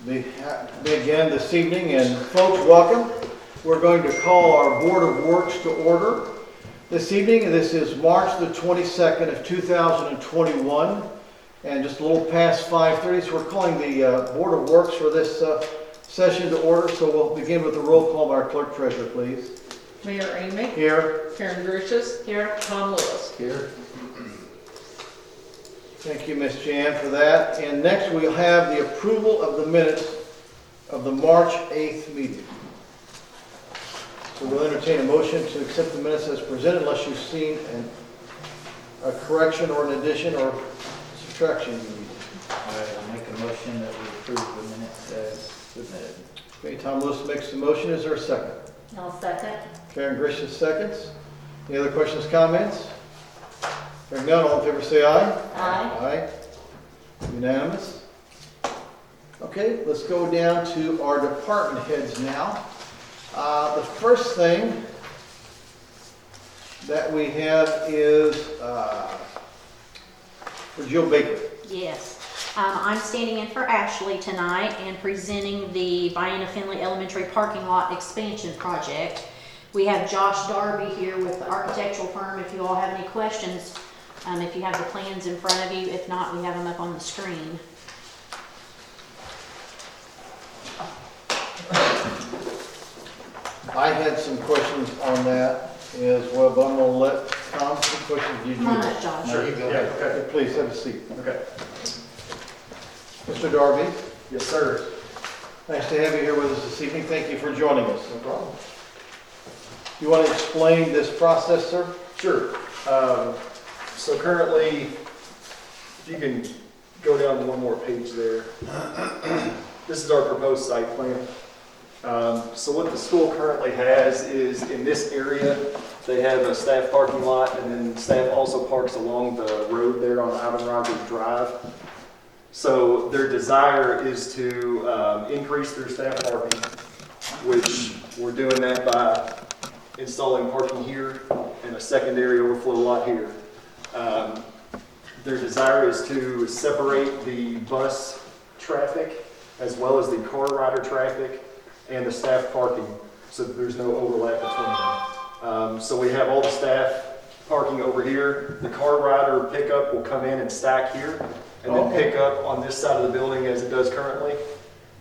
begin this evening, and folks, welcome. We're going to call our Board of Works to order this evening. This is March the 22nd of 2021, and just a little past 5:30, so we're calling the Board of Works for this session to order. So we'll begin with the roll call by our clerk treasurer, please. Mayor Amy. Here. Karen Gricius. Here. Tom Lewis. Here. Thank you, Ms. Jan, for that. And next we'll have the approval of the minutes of the March 8th meeting. So we'll entertain a motion to accept the minutes as presented unless you've seen a correction or an addition or subtraction. I make a motion that we approve the minutes as submitted. Okay, Tom Lewis makes the motion. Is there a second? I'll second. Karen Gricius seconds. Any other questions, comments? Hearing none, all in favor say aye. Aye. Aye. Unanimous. Okay, let's go down to our department heads now. The first thing that we have is for Jill Baker. Yes. I'm standing in for Ashley tonight and presenting the Vienna Finley Elementary Parking Lot Expansion Project. We have Josh Darby here with the architectural firm if you all have any questions. If you have the plans in front of you, if not, we have them up on the screen. I had some questions on that as well, but I'm going to let Tom, some questions you do. Come on up, Josh. No, you go. Yeah, okay, please have a seat. Okay. Mr. Darby, Yes, sir. nice to have you here with us this evening. Thank you for joining us. No problem. You want to explain this process, sir? Sure. So currently, if you can go down one more page there. This is our proposed site plan. So what the school currently has is in this area, they have a staff parking lot, and then staff also parks along the road there on Ivan Rogers Drive. So their desire is to increase their staff parking, which we're doing that by installing parking here and a secondary overflow lot here. Their desire is to separate the bus traffic as well as the car rider traffic and the staff parking so that there's no overlap between them. So we have all the staff parking over here. The car rider pickup will come in and stack here and then pick up on this side of the building as it does currently.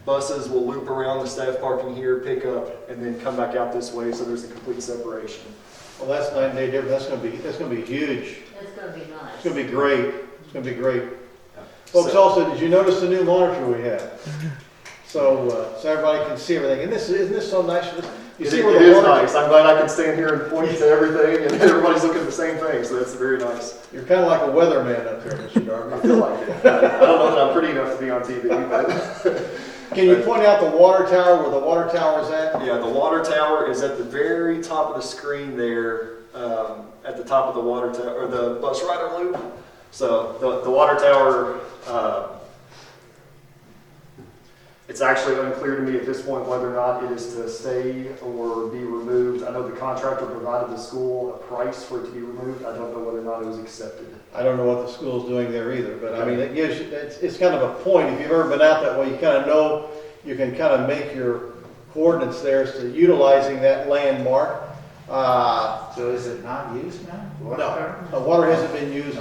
Buses will loop around the staff parking here, pick up, and then come back out this way, so there's a complete separation. Well, that's night and day difference. That's going to be huge. It's going to be nice. It's going to be great. It's going to be great. Folks, So- also, did you notice the new monitor we have? So everybody can see everything. And isn't this so nice? You It see where it the is water- nice. I'm glad I can stand here and point to everything, and everybody's looking at the same thing, so that's very nice. You're kind of like a weatherman up there, Mr. Darby. I feel like it. I don't know that I'm pretty enough to be on TV, but Can you point out the water tower, where the water tower is at? yeah, the water tower is at the very top of the screen there, at the top of the water tower, or the bus rider loop. So the water tower, it's actually unclear to me at this point whether or not it is to stay or be removed. I know the contractor provided the school a price for it to be removed. I don't know whether or not it was accepted. I don't know what the school's doing there either, but I mean, it gives you, it's kind of a point. If you've ever been out that way, you kind of know, you can kind of make your coordinates there as to utilizing that landmark. So is it not used now? No, water hasn't been used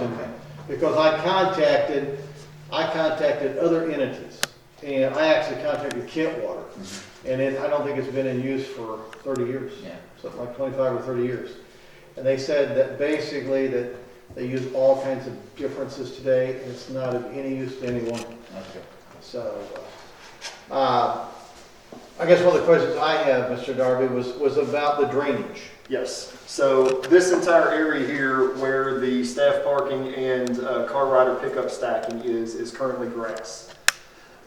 because I contacted other entities, and I actually contacted Kent Water, and I don't think it's been in use for 30 years, Yeah. something like 25 or 30 years. And they said that basically that they use all kinds of differences today, and it's not of any use to anyone. Okay. So, I guess one of the questions I have, Mr. Darby, was about the drainage. Yes, so this entire area here where the staff parking and car rider pickup stacking is currently grass.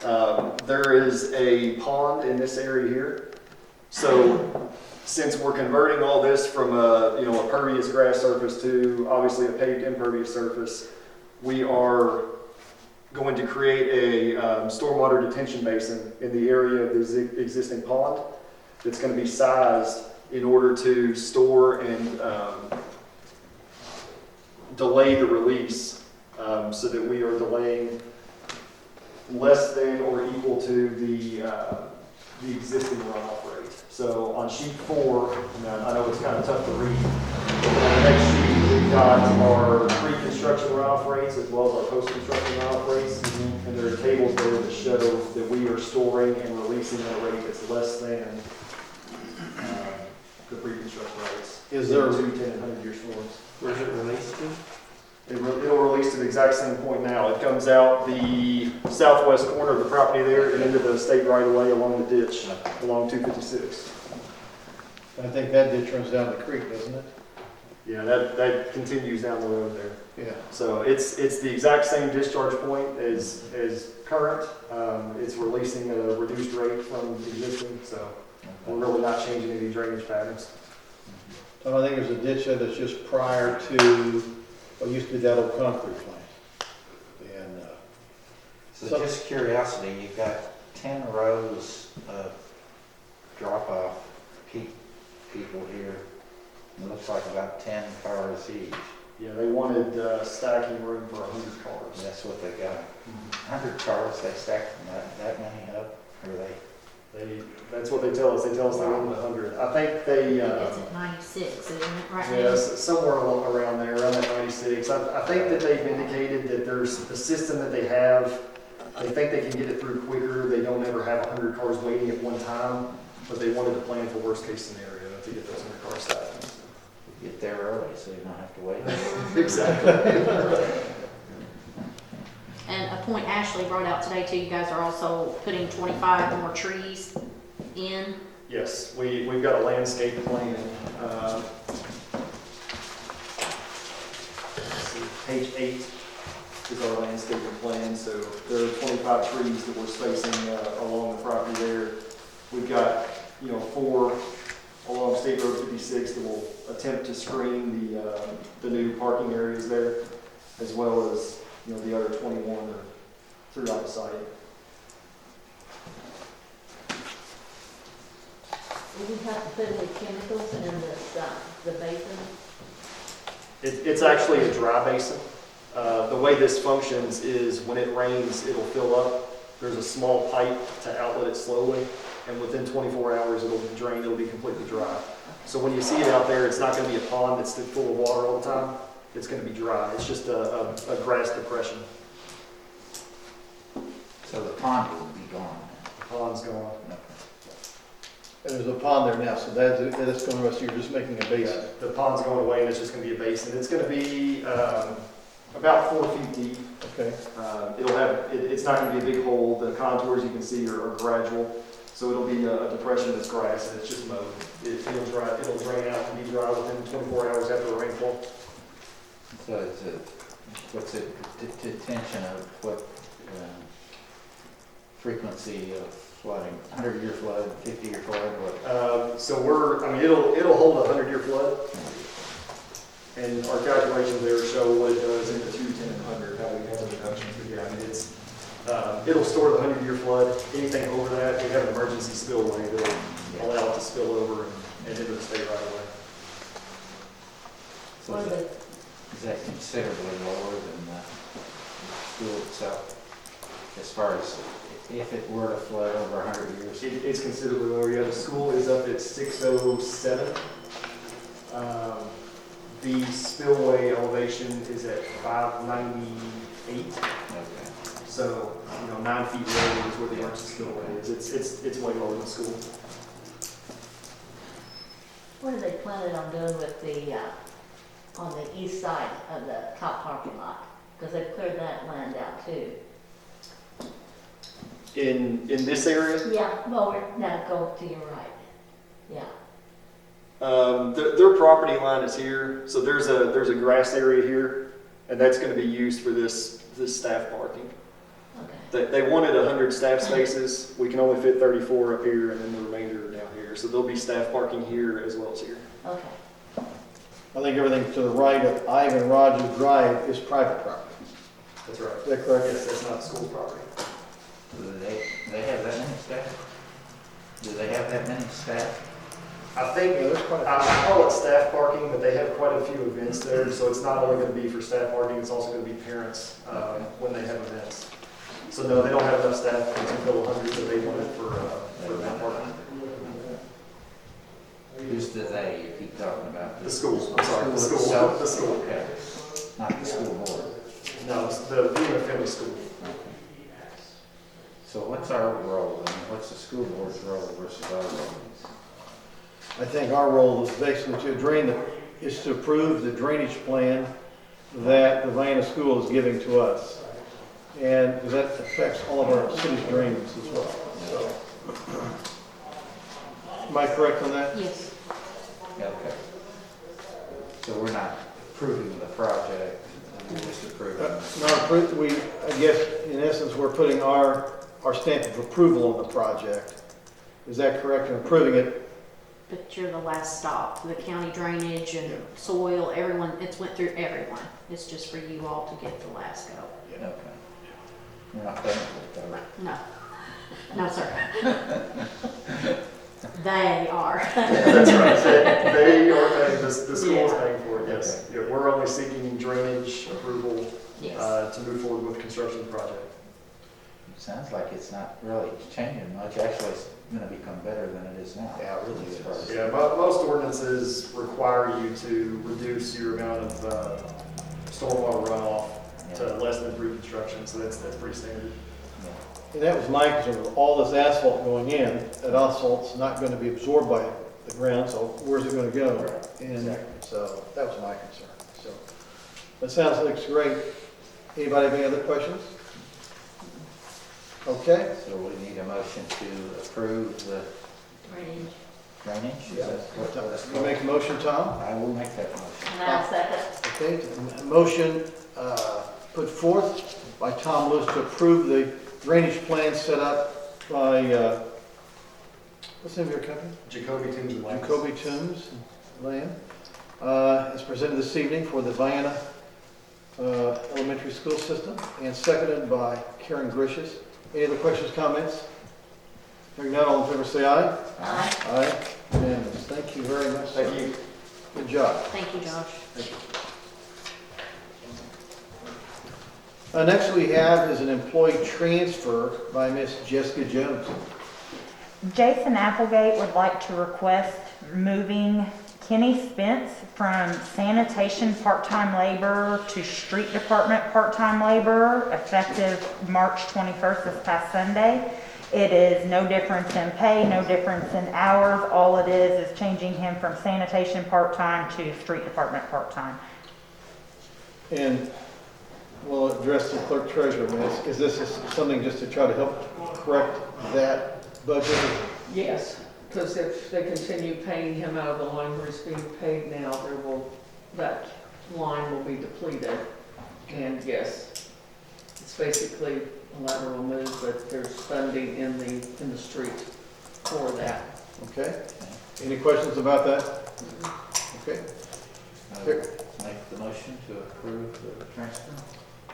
There is a pond in this area here. So since we're converting all this from a pervious grass surface to obviously a paved impervious surface, we are going to create a stormwater detention basin in the area of the existing pond that's going to be sized in order to store and delay the release so that we are delaying less than or equal to the existing runoff rate. So on sheet 4, and I know it's kind of tough to read, but on the next sheet, we've got our pre-construction runoff rates as well as our post-construction runoff rates. And there are tables there that show that we are storing and releasing at a rate that's less than the pre-construction rates. Is there- 2, 10, and 100-year storms. Where's it released to? It'll release to the exact same point now. It comes out the southwest corner of the property there and into the state right of way along the ditch, along 256. I think that ditch runs down the creek, doesn't it? Yeah, that continues down the road there. Yeah. So it's the exact same discharge point as current. It's releasing at a reduced rate from existing, so we're really not changing any drainage patterns. So I think there's a ditch there that's just prior to what used to be that old concrete plant. And, So just curiosity, you've got 10 rows of drop-off people here. It looks like about 10 cars each. Yeah, they wanted stacking room for 100 cars. That's what they got. 100 cars, they stacked them that many up, or That's what they tell us. They tell us they wanted 100. I think they. It's at 96, isn't it, right now? Yes, somewhere around there, around that 96. I think that they've indicated that there's the system that they have. They think they can get it through quicker. They don't ever have 100 cars waiting at one time, but they wanted to plan for worst case scenario to get those 100 cars stacked. get there early so you don't have to wait. Exactly. And a point Ashley brought out today too, you guys are also putting 25 more trees in. Yes, we've got a landscape plan. Let's see, page 8 is our landscaping plan. So there are 25 trees that we're spacing along the property there. We've got, 4 along State Road 56 that will attempt to screen the new parking areas there, as well as, the other 21 are throughout the site. Will we have to put any chemicals in the basin? It's actually a dry basin. The way this functions is when it rains, it'll fill up. There's a small pipe to outlet it slowly, and within 24 hours, it'll drain, it'll be completely dry. So when you see it out there, it's not going to be a pond that's full of water all the time. It's going to be dry. It's just a grass depression. So the pond will be gone. The pond's gone. And there's a pond there now, so that's going to, so you're just making a basin. The pond's going away, and it's just going to be a basin. It's going to be about 4 feet deep. Okay. It's not going to be a big hole. The contours you can see are gradual. So it'll be a depression that's grass, and it's just mowed. It'll drain out and be dry within 24 hours after the rainfall. So what's the detention of what frequency of flooding? 100-year flood, 50-year flood, what? So it'll hold a 100-year flood. And our calculations there show what it does in the 2, 10, and 100, how we have the reductions. But yeah, it'll store the 100-year flood. Anything over that, we have an emergency spillway that'll allow it to spill over and into the state right away. So is that considerably lower than the school itself? As far as if it were to flood over 100 years? It's considerably lower. Yeah, the school is up at 607. The spillway elevation is at 598. Okay. So, 9 feet lower is where the emergency spillway is. It's way lower than school. What are they planning on doing with on the east side of the top parking lot? Because they've cleared that land out too. In this area, Yeah, well, now go to your right. Yeah. their property line is here. So there's a grass area here, and that's going to be used for this staff parking. Okay. They wanted 100 staff spaces. We can only fit 34 up here, and then the remainder are down here. So there'll be staff parking here as well as here. Okay. I think everything to the right of Ivan Rogers Drive is private property. That's right. Is that correct? Yes, that's not school property. Do they have that many staff? Do they have that many staff? I think, Yeah, there's quite a I call it staff parking, but they have quite a few events there, so it's not only going to be for staff parking, it's also going to be parents when they have events. So no, they don't have enough staff to fill hundreds that they wanted for that parking. Who's the they you keep talking about? The school, I'm sorry, the school, itself? the school. Okay, not the school board. No, it's the Beechwood Family School. Okay. So what's our role? I mean, what's the school board's role versus our role? I think our role is basically to approve the drainage plan that the Vienna School is giving to us. And that affects all of our city's drains as well. So, am I correct on that? Yes. Okay. So we're not approving the project, we're just approving. I guess, in essence, we're putting our stamp of approval on the project. Is that correct? And approving it. But you're the last stop. The county drainage and soil, everyone, it's went through everyone. It's just for you all to get the last go. Okay. We're not paying for it, though. No. No, sir. They are. That's right. They are paying, the school is Yeah. paying for it, yes. Yeah, we're only seeking drainage approval Yes. to move forward with construction of the project. It sounds like it's not really changing much. Actually, it's gonna become better than it is now. Yeah, it really is. Yeah, most ordinances require you to reduce your amount of stormwater runoff to less than pre-construction, so that's pretty standard. And that was my concern, with all this asphalt going in, that asphalt's not going to be absorbed by the ground, so where's it going to go? Right. And so that was my concern. So that sounds like great. Anybody have any other questions? Okay. So we need a motion to approve the Drainage. drainage? Is that what it's You called? make a motion, Tom? I will make that motion. And I'll second. Okay, a motion put forth by Tom Lewis to approve the drainage plan set up by, what's the name of your company? Jacoby Toombs and Lands. Jacoby Toombs Land. Is presented this evening for the Vienna Elementary School System and seconded by Karen Gricius. Any other questions, comments? Hearing none, all in favor say aye. Aye. Aye. Unanimous. Thank you very much. sir. Thank you. Good job. Thank you, Josh. Next we have is an employee transfer by Miss Jessica Jones. Jason Applegate would like to request moving Kenny Spence from sanitation part-time laborer to street department part-time laborer effective March 21st, this past Sunday. It is no difference in pay, no difference in hours. All it is changing him from sanitation part-time to street department part-time. And we'll address the clerk treasurer, miss. Is this something just to try to help correct that budget? Yes, because if they continue paying him out of the line where he's being paid now, that line will be depleted. And yes, it's basically a lateral move, but there's funding in the street for that. Okay. Any questions about that? Okay. Make the motion to approve the transfer.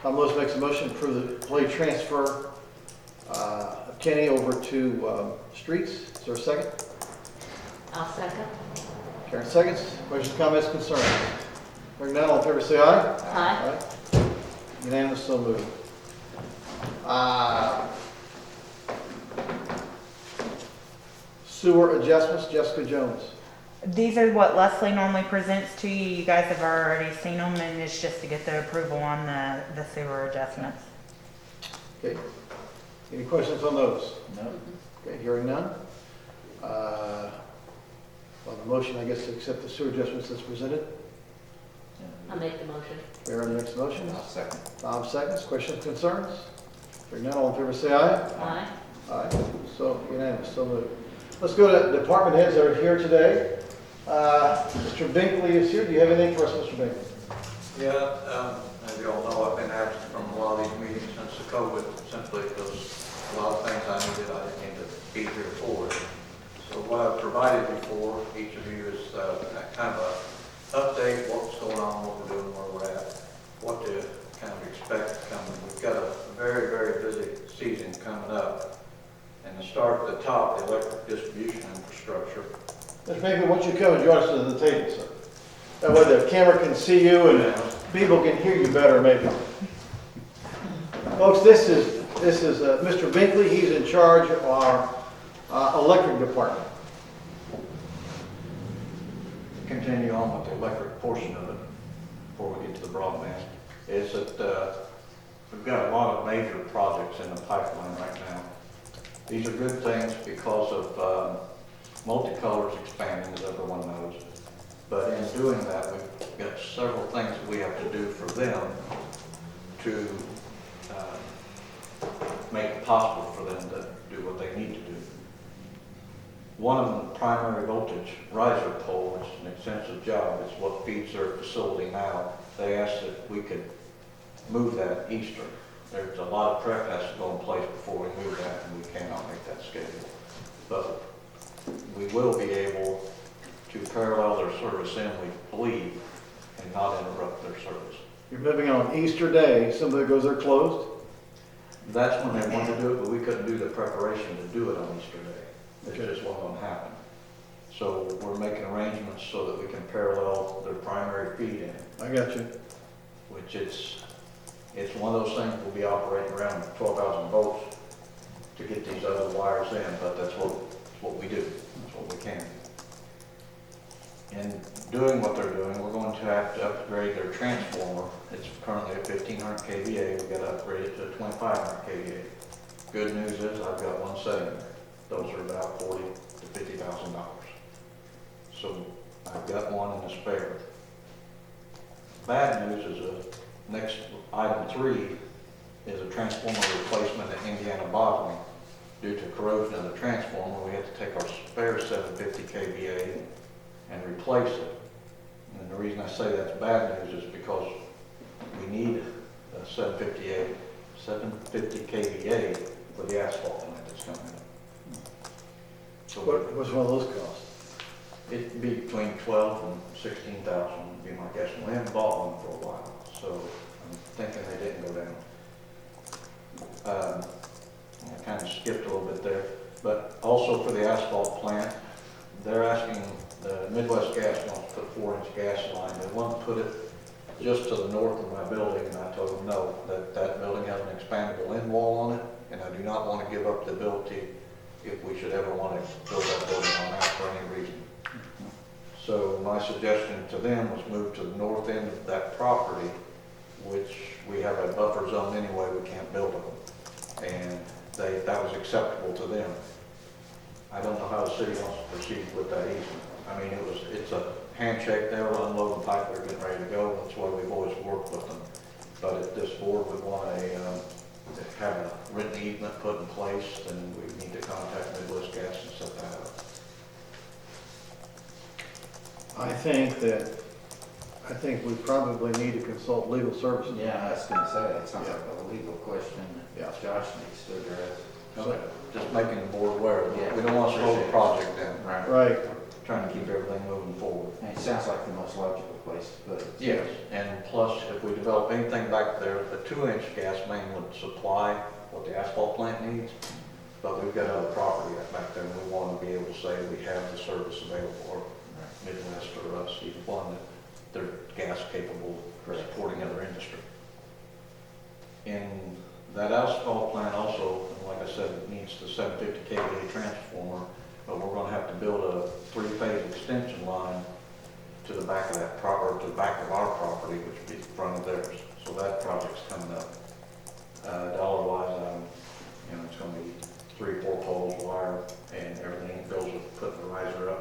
Tom Lewis makes a motion to approve the employee transfer of Kenny over to streets. Is there a second? I'll second. Karen seconds. Questions, comments, concerns? Hearing none, all in favor say aye. Aye. Unanimous, so moved. Sewer adjustments, Jessica Jones. These are what Leslie normally presents to you. You guys have already seen them, and it's just to get the approval on the sewer adjustments. Okay. Any questions on those? No? Okay, hearing none. On the motion, I guess, to accept the sewer adjustments as presented. I'll make the motion. Karen makes a motion. I'll second. Tom seconds. Questions, concerns? Hearing none, all in favor say aye. Aye. Aye. So unanimous, so moved. Let's go to department heads that are here today. Mr. Binkley is here. Do you have anything for us, Mr. Binkley? Yeah, as you all know, I've been absent from a lot of these meetings since the COVID, simply because a lot of things I needed, I didn't need to be here for. So what I've provided you for, each of you, is kind of a update, what's going on, what we're doing, where we're at, what to kind of expect coming. We've got a very, very busy season coming up. And to start at the top, the electric distribution infrastructure. Mr. Binkley, why don't you come and join us to the table, sir? That way the camera can see you and people can hear you better, maybe. Folks, this is This is Mr. Binkley, he's in charge of our electric department. Continue on with the electric portion of it before we get to the broadband, is that we've got a lot of major projects in the pipeline right now. These are good things because of multicolors expanding, as everyone knows. But in doing that, we've got several things that we have to do for them to make it possible for them to do what they need to do. One of them, primary voltage riser pole, is an extensive job. It's what feeds their facility now. They asked if we could move that easter. There's a lot of prep has to go in place before we move that, and we cannot make that schedule. But we will be able to parallel their service in, we believe, and not interrupt their service. You're moving on Easter Day, somebody goes, they're closed? That's when they wanted to do it, but we couldn't do the preparation to do it on Easter Day. It just wasn't going to happen. So we're making arrangements so that we can parallel their primary feed in, I got you. which it's one of those things we'll be operating around 12,000 volts to get these other wires in, but that's what we do. That's what we can. In doing what they're doing, we're going to have to upgrade their transformer. It's currently at 1500 kVA. We've got to upgrade it to 2500 kVA. Good news is I've got one setting there. Those are about $40,000 to $50,000. So I've got one in the spare. Bad news is next item 3 is a transformer replacement at Indiana Bottling. Due to corrosion of the transformer, we had to take our spare 750 kVA and replace it. And the reason I say that's bad news is because we need a 750 kVA for the asphalt plant that's coming up. So What's one of those costs? it'd be between 12 and 16,000 would be my guess. We haven't bought one for a while, so I'm thinking they didn't go down. I kind of skipped a little bit there, but also for the asphalt plant, they're asking, the Midwest Gas wants to put a 4-inch gas line. They want to put it just to the north of my building, and I told them no, that building has an expandable end wall on it, and I do not want to give up the ability if we should ever want to build that building on that for any reason. So my suggestion to them was move to the north end of that property, which we have a buffer zone anyway, we can't build on. And that was acceptable to them. I don't know how the city wants to proceed with that easement. I mean, it's a handshake, they were unloading pipe, they're getting ready to go, that's why we've always worked with them. But if this board would want to have a written easement put in place, then we need to contact Midwest Gas and set that up. I think we probably need to consult legal services. Yeah, I was gonna say, that sounds like a legal question Yeah. that Josh needs to address. Okay. Just making the board aware of it. Yeah. We don't want to slow the project down. Right. Right. Trying to keep everything moving forward. And it sounds like the most logical place to put it. Yes, and plus, if we develop anything back there, the 2-inch gas main would supply what the asphalt plant needs, but we've got other property back there, and we want to be able to say we have the service available, or Midwest or us, either one, that they're gas capable for supporting other industry. In that asphalt plant also, like I said, it needs the 750 kVA transformer, but we're going to have to build a 3-phase extension line to the back of that property, to the back of our property, which would be in front of theirs. So that project's coming up. Dollar-wise, it's going to be 3 or 4 poles, wire, and everything that goes with putting the riser up.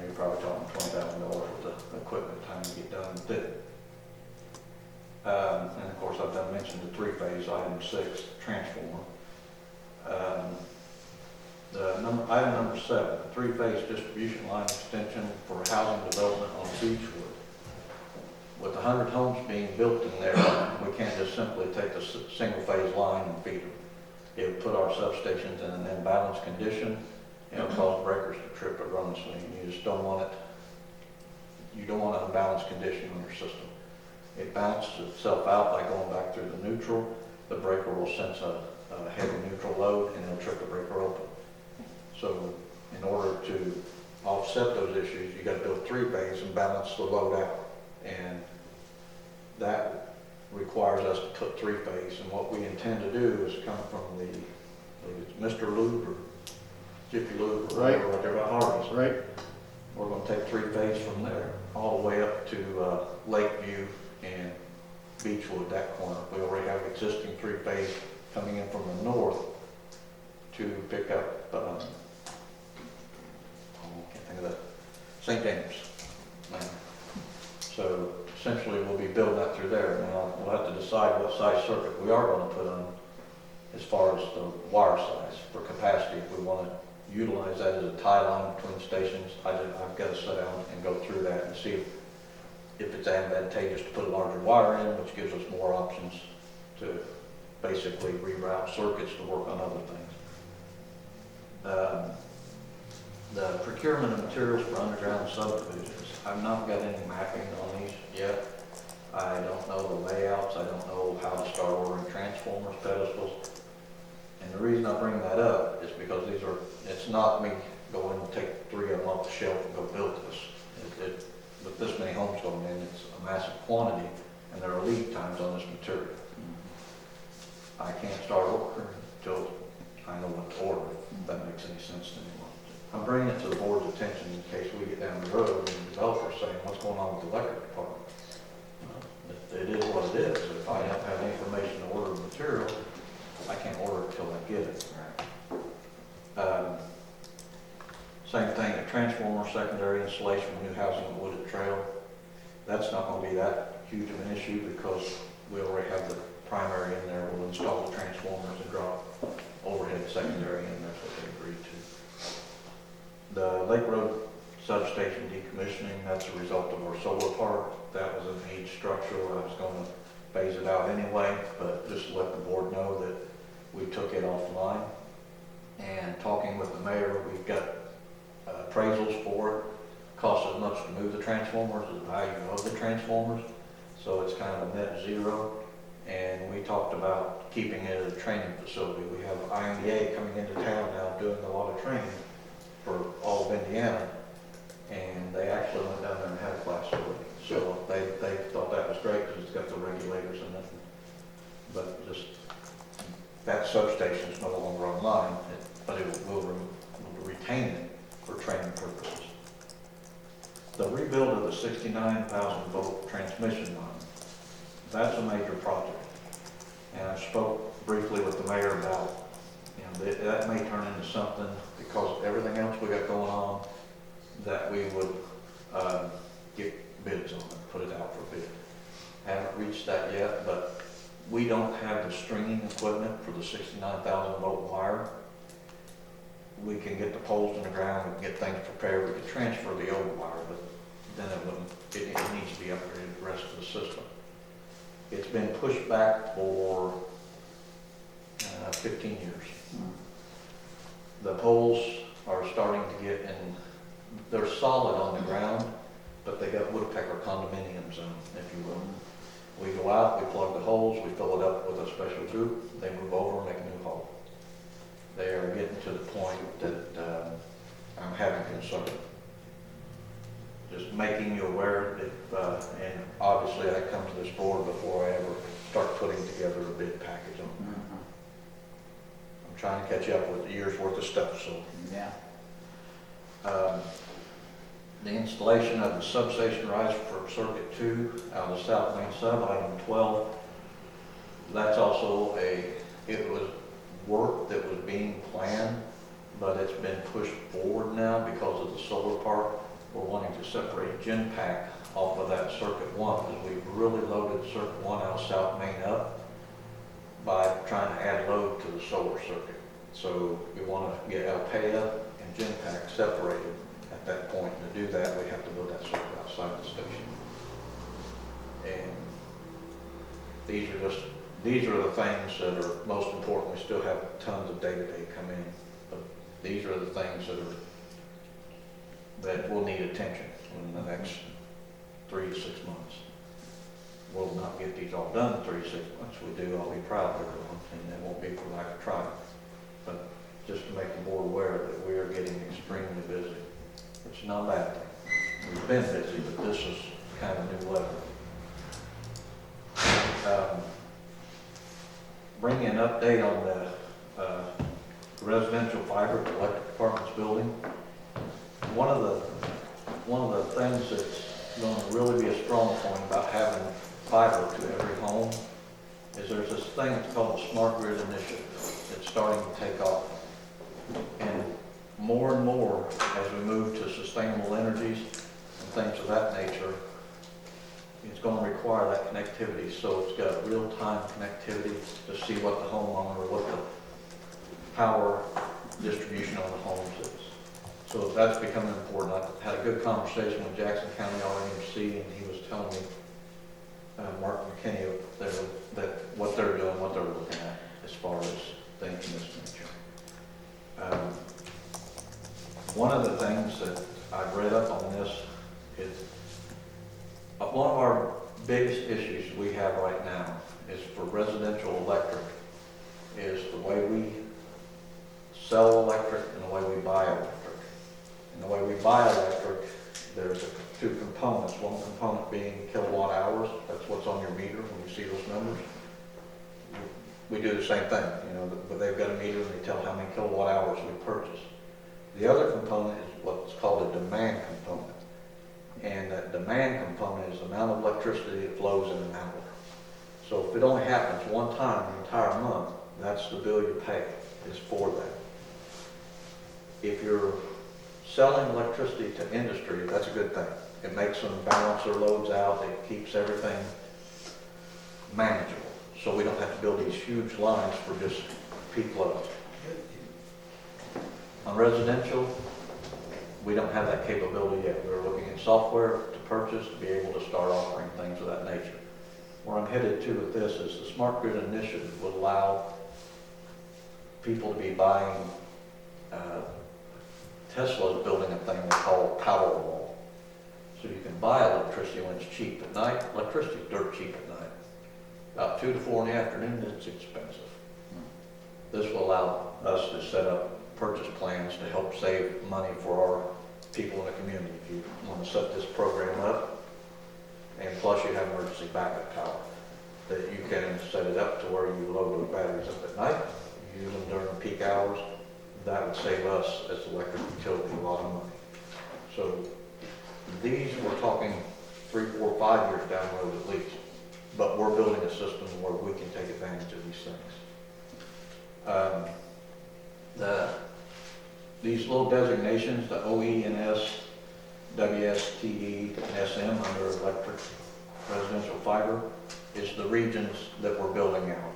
You're probably talking $20,000 worth of equipment time to get done with it. And of course, I've done mention the 3-phase, item 6, transformer. Item number 7, 3-phase distribution line extension for housing development on Beechwood. With 100 homes being built in there, we can't just simply take the single-phase line and feed them. It would put our substations in an imbalanced condition, and it'll cause breakers to trip erroneously. You just don't want it. You don't want an unbalanced condition on your system. It balances itself out by going back through the neutral. The breaker will sense a heavy neutral load, and it'll trip the breaker open. So in order to offset those issues, you got to build 3-phase and balance the load out. And that requires requires us to put three-phase, and what we intend to do is come from the, Mr. Lube or Jiffy Lube or Right. whatever, Harvey's. Right? We're gonna take three-phase from there, all the way up to Lakeview and Beechwood, that corner. We already have existing three-phase coming in from the north to pick up, I can't think of that, St. James. So essentially, we'll be building that through there. Now, we'll have to decide what size circuit we are gonna put on as far as the wire size for capacity. If we wanna utilize that as a tie line between stations, I've gotta sit down and go through that and see if it's advantageous to put a larger wire in, which gives us more options to basically reroute circuits to work on other things. The procurement of materials for underground subdivisions, I've not got any mapping on these yet. I don't know the layouts, I don't know how to start ordering transformers, pedestals. And the reason I bring that up is because it's not me going to take 3 of them off the shelf and go build this. With this many homes going in, it's a massive quantity, and there are lead times on this material. I can't start ordering until I know what to order, if that makes any sense to anyone. I'm bringing it to the board's attention in case we get down the road and the developer's saying, what's going on with the electric department? It is what it is. If I don't have any information to order the material, I can't order it until I get it. Same thing, a transformer, secondary installation of new housing on Wooded Trail. That's not going to be that huge of an issue because we already have the primary in there. We'll install the transformers and drop overhead secondary in. That's what they agreed to. The Lake Road substation decommissioning, that's a result of our solar park. That was an aged structure. I was going to phase it out anyway, but just to let the board know that we took it offline. And talking with the mayor, we've got appraisals for it. Costs as much to move the transformers as the value of the transformers. So it's kind of a net zero. And we talked about keeping it as a training facility. We have IMDA coming into town now doing a lot of training for all of Indiana. And they actually went down there and had a class with it. So they thought that was great because it's got the regulators in it. But just, that substation is no longer online, but it will retain it for training purposes. The rebuild of the 69,000 volt transmission line, that's a major project. And I spoke briefly with the mayor about, that may turn into something because of everything else we got going on, that we would get bids on it, put it out for bid. Haven't reached that yet, but we don't have the stringing equipment for the 69,000 volt wire. We can get the poles in the ground, we can get things prepared, we can transfer the old wire, but then it needs to be upgraded the rest of the system. It's been pushed back for 15 years. The poles are starting to get in, they're solid on the ground, but they got woodpecker condominiums in them, if you will. We go out, we plug the holes, we fill it up with a special tube, they move over and make a new hole. They are getting to the point that I'm having concern. Just making you aware that, and obviously I come to this board before I ever start putting together a bid package on it. I'm trying to catch up with a year's worth of stuff, so. Yeah. The installation of the substation riser for Circuit 2 out of the South Main Sub, item 12. That's also it was work that was being planned, but it's been pushed forward now because of the solar park. We're wanting to separate Gen Pack off of that Circuit 1 because we've really loaded Circuit 1 out of South Main up by trying to add load to the solar circuit. So we want to get Alpea and Gen Pack separated at that point. And to do that, we have to build that circuit outside the station. And these are the things that are most important. We still have tons of day-to-day come in, but these are the things that will need attention in the next 3 to 6 months. We'll not get these all done in 3 to 6 months. We do, I'll be proud of everyone, and it won't be for lack of trying. But just to make the board aware that we are getting extremely busy. It's not a bad thing. We've been busy, but this is kind of new level. bring you an update on the residential fiber the electric department's building. One of the things that's going to really be a strong point about having fiber to every home is there's this thing that's called the Smart Grid Initiative. It's starting to take off. And more, as we move to sustainable energies and things of that nature, it's going to require that connectivity. So it's got real-time connectivity to see what the homeowner, what the power distribution on the homes is. So that's becoming important. I had a good conversation with Jackson County RMC, and he was telling me, Mark McKinney, that what they're doing, what they're looking at as far as things in this nature. One of the things that I've read up on this is one of our biggest issues we have right now is for residential electric is the way we sell electric and the way we buy electric. And the way we buy electric, there's two components. One component being kilowatt hours. That's what's on your meter when you see those numbers. We do the same thing, but they've got a meter and they tell how many kilowatt hours we purchase. The other component is what's called a demand component. And that demand component is the amount of electricity that flows in an hour. So if it only happens one time the entire month, that's the bill you pay, is for that. If you're selling electricity to industry, that's a good thing. It makes them balance their loads out. It keeps everything manageable. So we don't have to build these huge lines for just peak loads. On residential, we don't have that capability yet. We're looking at software to purchase to be able to start offering things of that nature. Where I'm headed to with this is the Smart Grid Initiative would allow people to be buying, Tesla's building a thing they call Powerwall. So you can buy electricity when it's cheap at night. Electricity is dirt cheap at night. About 2 to 4 in the afternoon, it's expensive. This will allow us to set up purchase plans to help save money for our people in the community. If you want to set this program up, and plus you have emergency backup power, that you can set it up to where you load those batteries up at night, you use them during the peak hours. That would save us as the electric utility a lot of money. So these, we're talking 3, 4, 5 years down the road at least, but we're building a system where we can take advantage of these things. These little designations, the OE&S, WSTE, and SM under electric residential fiber, is the regions that we're building out.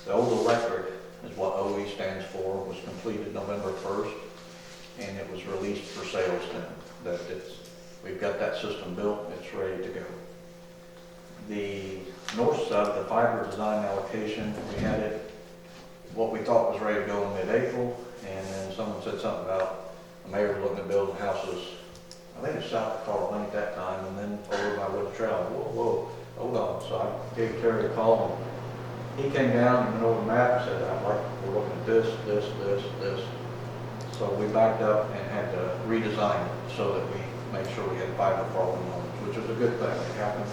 The old electric is what OE stands for, was completed November 1st, and it was released for sales then. We've got that system built, it's ready to go. The north side, the fiber design allocation, we had it, what we thought was ready to go in mid-April, and then someone said something about the mayor looking at building houses, I think it's south of Carl Lane at that time, and then over by Wood Trail. Whoa, hold on. So I gave Terry a call, and he came down and went over the map and said, we're looking at this. So we backed up and had to redesign it so that we made sure we had fiber for all the homes, which was a good thing. It happened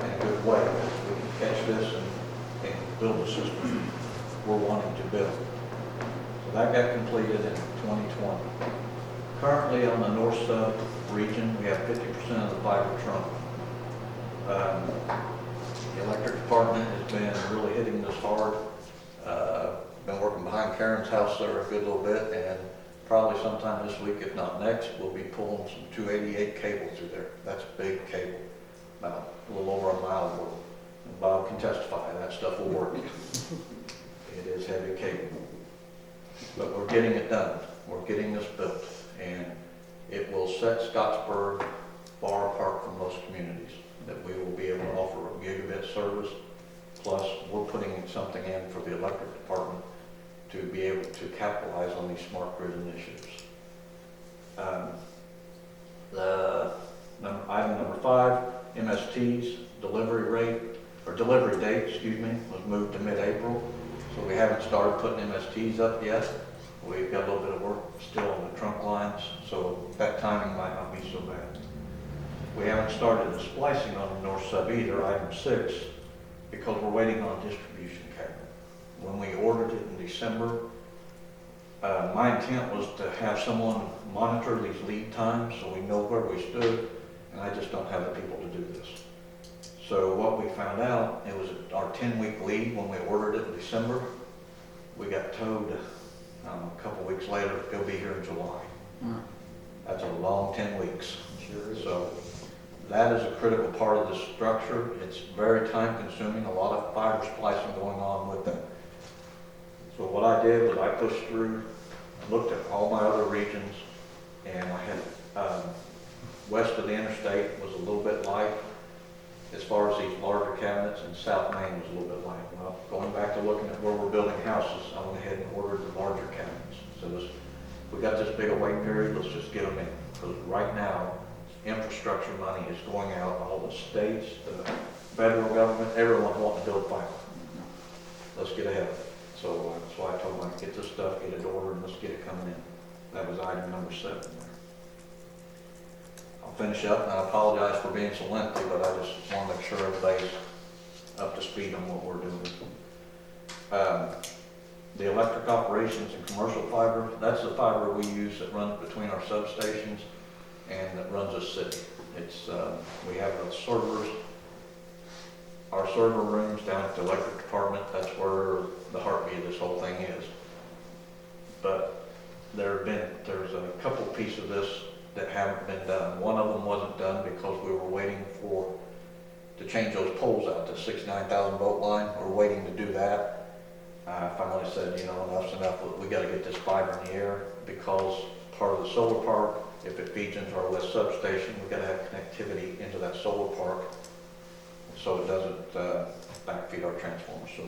in a good way. We can catch this and build the system we're wanting to build. So that got completed in 2020. Currently on the north sub region, we have 50% of the fiber trunk. The electric department has been really hitting this hard. Been working behind Karen's house there a good little bit, and probably sometime this week, if not next, we'll be pulling some 288 cable through there. That's a big cable, about a little over a mile worth. And Bob can testify, that stuff will work. It is heavy cable. But we're getting it done. We're getting this built. And it will set Scottsburg far apart from most communities, that we will be able to offer a gigabit service. Plus, we're putting something in for the electric department to be able to capitalize on these smart grid initiatives. Item number 5, MST's delivery date, was moved to mid-April. So we haven't started putting MSTs up yet. We've got a little bit of work still on the trunk lines, so that timing might not be so bad. We haven't started the splicing on the north sub either, item 6, because we're waiting on a distribution cabinet. When we ordered it in December, my intent was to have someone monitor these lead times so we know where we stood, and I just don't have the people to do this. So what we found out, it was our 10-week lead when we ordered it in December. We got told a couple weeks later, it'll be here in July. That's a long 10 weeks. Sure is. So that is a critical part of the structure. It's very time consuming, a lot of fiber splicing going on with it. So what I did was I pushed through, looked at all my other regions, and I had west of the interstate was a little bit light as far as these larger cabinets, and South Main was a little bit light. Well, going back to looking at where we're building houses, I went ahead and ordered the larger cabinets. So we got this big a wait period, let's just get them in. Because right now, infrastructure money is going out, all the states, the federal government, everyone's wanting to build fiber. Let's get ahead of it. So that's why I told them, get this stuff, get it ordered, and let's get it coming in. That was item number 7 there. I'll finish up, and I apologize for being so lengthy, but I just want to make sure everybody's up to speed on what we're doing. The electric operations and commercial fiber, that's the fiber we use that runs between our substations and that runs the city. It's, we have the servers, our server rooms down at the electric department, that's where the heartbeat of this whole thing is. But there's a couple pieces of this that haven't been done. One of them wasn't done because we were waiting to change those poles out to 69,000 volt line. We're waiting to do that. I finally said, enough's enough, we gotta get this fiber in the air because part of the solar park, if it feeds into our west substation, we gotta have connectivity into that solar park so it doesn't backfeed our transformers. So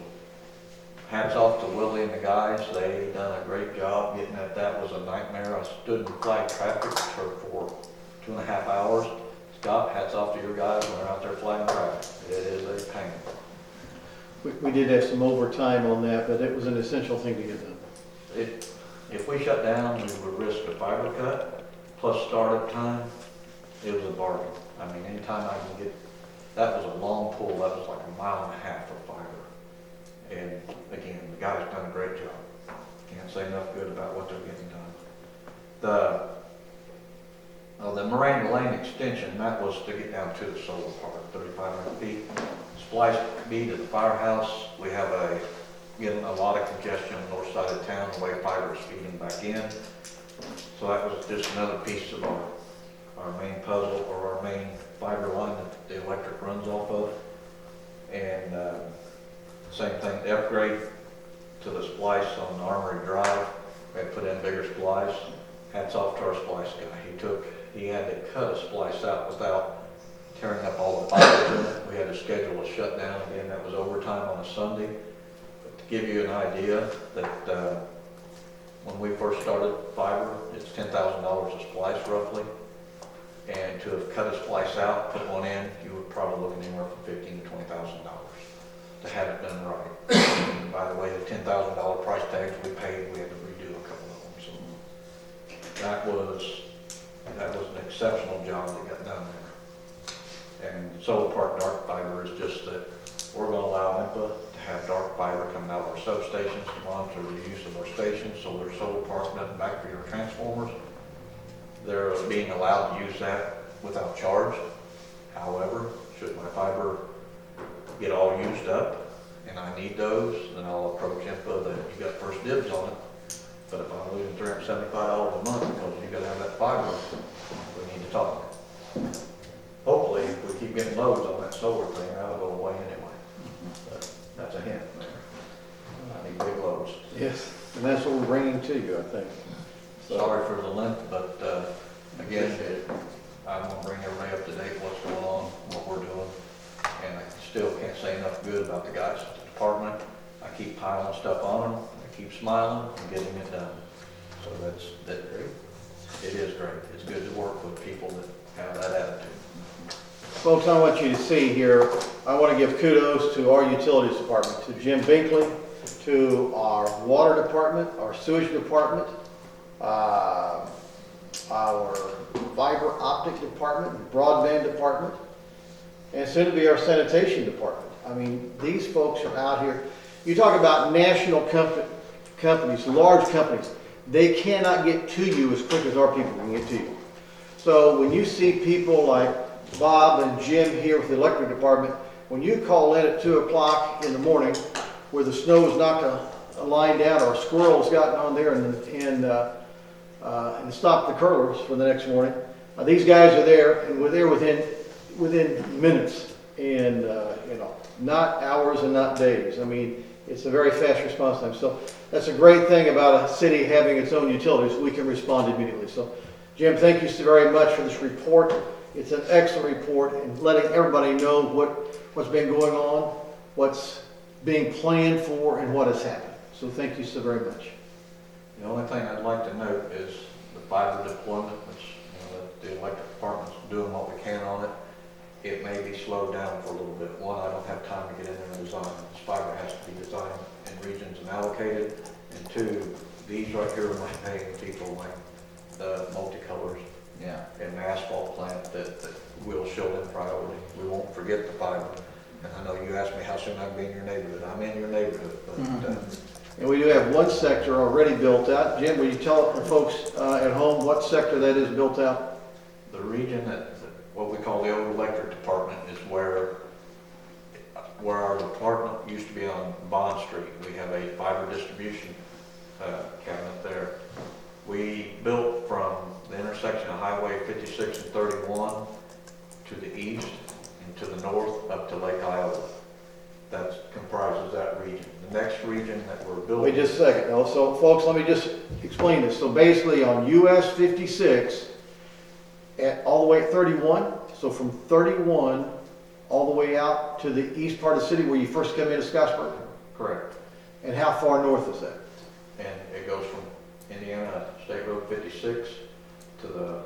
hats off to Willie and the guys, they done a great job getting at that. Was a nightmare. I stood in flag traffic for 2.5 hours. Scott, hats off to your guys when they're out there flagging traffic. It is a pain. We did have some overtime on that, but it was an essential thing to get done. If we shut down, we would risk a fiber cut plus startup time. It was a bargain. I mean, anytime I can get, that was a long pull. That was like 1.5 miles of fiber. And again, the guys done a great job. Can't say enough good about what they're getting done. The Miranda Lane extension, that was to get down to the solar park, 3,500 feet. Splice B to the firehouse, we have getting a lot of congestion on the north side of town, the way fiber is feeding back in. So that was just another piece of our main puzzle, or our main fiber line that the electric runs off of. And same thing, the upgrade to the splice on Armory Drive, we had to put in bigger splice. Hats off to our splice guy. He had to cut a splice out without tearing up all the fibers in it. We had to schedule a shutdown. Again, that was overtime on a Sunday. But to give you an idea that when we first started fiber, it's $10,000 a splice roughly. And to have cut a splice out, put one in, you were probably looking anywhere from $15,000 to $20,000 to have it done right. And by the way, the $10,000 price tags we paid, we had to redo a couple of them. So that was an exceptional job that got done there. And Solar Park dark fiber is just that we're going to allow IMPA to have dark fiber coming out of our substations to monitor the use of our stations, so their Solar Park doesn't backfeed our transformers. They're being allowed to use that without charge. However, should my fiber get all used up and I need those, then I'll approach IMPA that you got first dibs on it. But if I'm losing $375 a month because you gotta have that fiber, we need to talk. Hopefully, if we keep getting loads on that solar thing, that'll go away anyway. But that's a hint there. I need big loads. Yes, and that's what we're bringing to you, I think. Sorry for the length, but again, I'm gonna bring everybody up to date what's going on, what we're doing. And I still can't say enough good about the guys at the department. I keep piling stuff on them. Keep smiling and getting it done. So that's great. It is great. It's good to work with people that have that attitude. Folks, I want you to see here, I want to give kudos to our utilities department, to Jim Binkley, to our water department, our sewage department, our fiber optic department, broadband department, and soon to be our sanitation department. I mean, these folks are out here. You talk about national companies, large companies, they cannot get to you as quick as our people can get to you. So when you see people like Bob and Jim here with the electric department, when you call in at 2 o'clock in the morning where the snow has knocked a line down or a squirrel has gotten on there and stopped the curlers for the next morning, these guys are there, and we're there within minutes, and not hours and not days. I mean, it's a very fast response time. So that's a great thing about a city having its own utilities. We can respond immediately. So, Jim, thank you so very much for this report. It's an excellent report, and letting everybody know what's been going on, what's being planned for, and what has happened. So thank you so very much. The only thing I'd like to note is the fiber deployment, which, the electric department's doing what we can on it. It may be slowed down for a little bit. One, I don't have time to get in there and design. This fiber has to be designed in regions and allocated. And two, these right here are my paying people, like the multicolors Yeah. and the asphalt plant that will show them priority. We won't forget the fiber. And I know you asked me how soon I'd be in your neighborhood. I'm in your neighborhood, but And we do have one sector already built out. Jim, will you tell the folks at home what sector that is built out? the region that, what we call the old electric department, is where our department used to be on Bond Street. We have a fiber distribution cabinet there. We built from the intersection of Highway 56 and 31 to the east and to the north up to Lake Iowa. That comprises that region. The next region that we're building. Wait just a second. Now, so folks, let me just explain this. So basically on US 56, all the way at 31, so from 31 all the way out to the east part of the city where you first come into Scottsburg? Correct. And how far north is that? And it goes from Indiana State Road 56 to the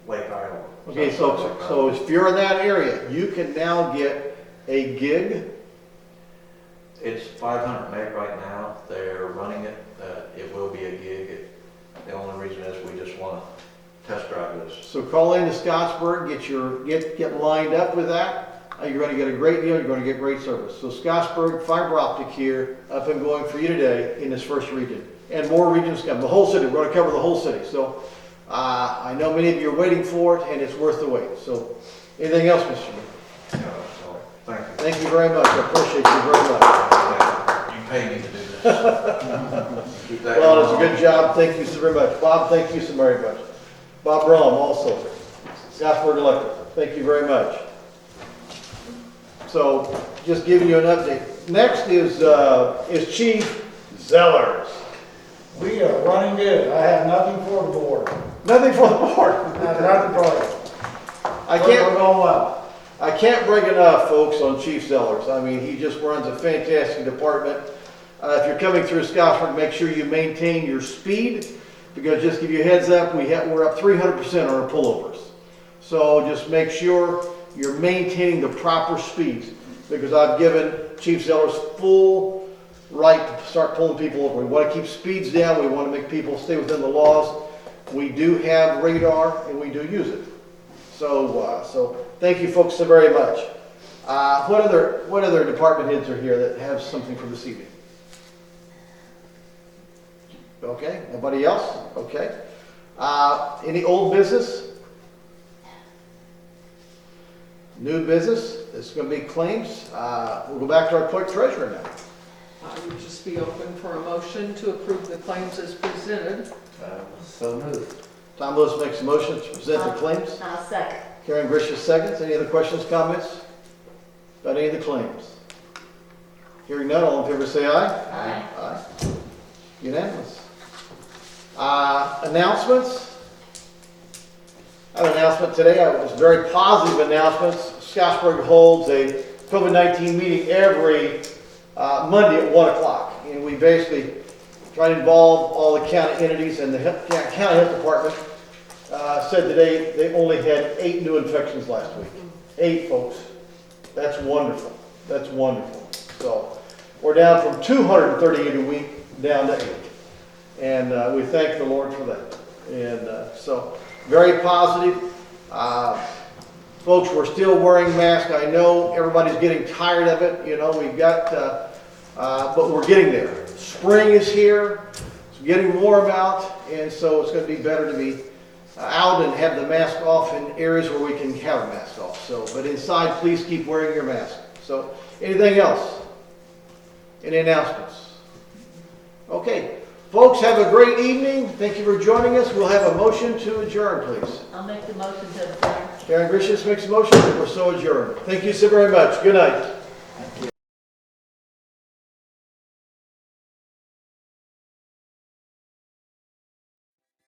Lake Iowa. Okay, so if you're in that area, you can now get a gig. It's 500 meg right now. They're running it. It will be a gig. The only reason is we just want to test drive this. So call into Scottsburg, get lined up with that. You're going to get a great deal. You're going to get great service. So Scottsburg fiber optic here, up and going for you today in this first region, and more regions come. The whole city. We're going to cover the whole city. So I know many of you are waiting for it, and it's worth the wait. So anything else, Mr. Chairman? No, that's all. Thank you. Thank you very much. I appreciate you very much. You pay me to do this. Keep that Well, it's a going. good job. Thank you so very much. Bob, thank you so very much. Bob Brom also, Scottsburg Electric. Thank you very much. So just giving you an update. Next is Chief Zellers. We are running good. I have nothing for the board. Nothing for the board. I have nothing for you. I We're can't, going well. I can't brag enough, folks, on Chief Zellers. I mean, he just runs a fantastic department. If you're coming through Scottsburg, make sure you maintain your speed, because just to give you a heads up, we're up 300% on our pullovers. So just make sure you're maintaining the proper speeds, because I've given Chief Zellers full right to start pulling people over. We want to keep speeds down. We want to make people stay within the laws. We do have radar, and we do use it. So thank you folks so very much. What other department heads are here that have something for this evening? Okay, nobody else? Okay. Any old business? New business? This is going to be claims. We'll go back to our clerk treasurer now. I would just be open for a motion to approve the claims as presented. So moved. Tom Lewis makes a motion to present the claims. I'll second. Karen Grisham seconds. Any other questions, comments about any of the claims? Hearing none, all in favor say aye. Aye. Aye. Unanimous. Announcements. I have an announcement today. It was a very positive announcement. Scottsburg holds a COVID-19 meeting every Monday at 1 o'clock. And we basically try to involve all the county entities, and the county health department said today they only had 8 new infections last week. 8, folks. That's wonderful. That's wonderful. So we're down from 238 a week down to 8. And we thank the Lord for that. And so very positive. Folks, we're still wearing masks. I know everybody's getting tired of it. You know, we've got, but we're getting there. Spring is here. It's getting warm out, and so it's going to be better to be out and have the mask off in areas where we can have a mask off. So, but inside, please keep wearing your mask. So, anything else? Any announcements? Okay. Folks, have a great evening. Thank you for joining us. We'll have a motion to adjourn, please. I'll make the motion to adjourn. Karen Gricius makes a motion. We're so adjourned. Thank you so very much. Good night.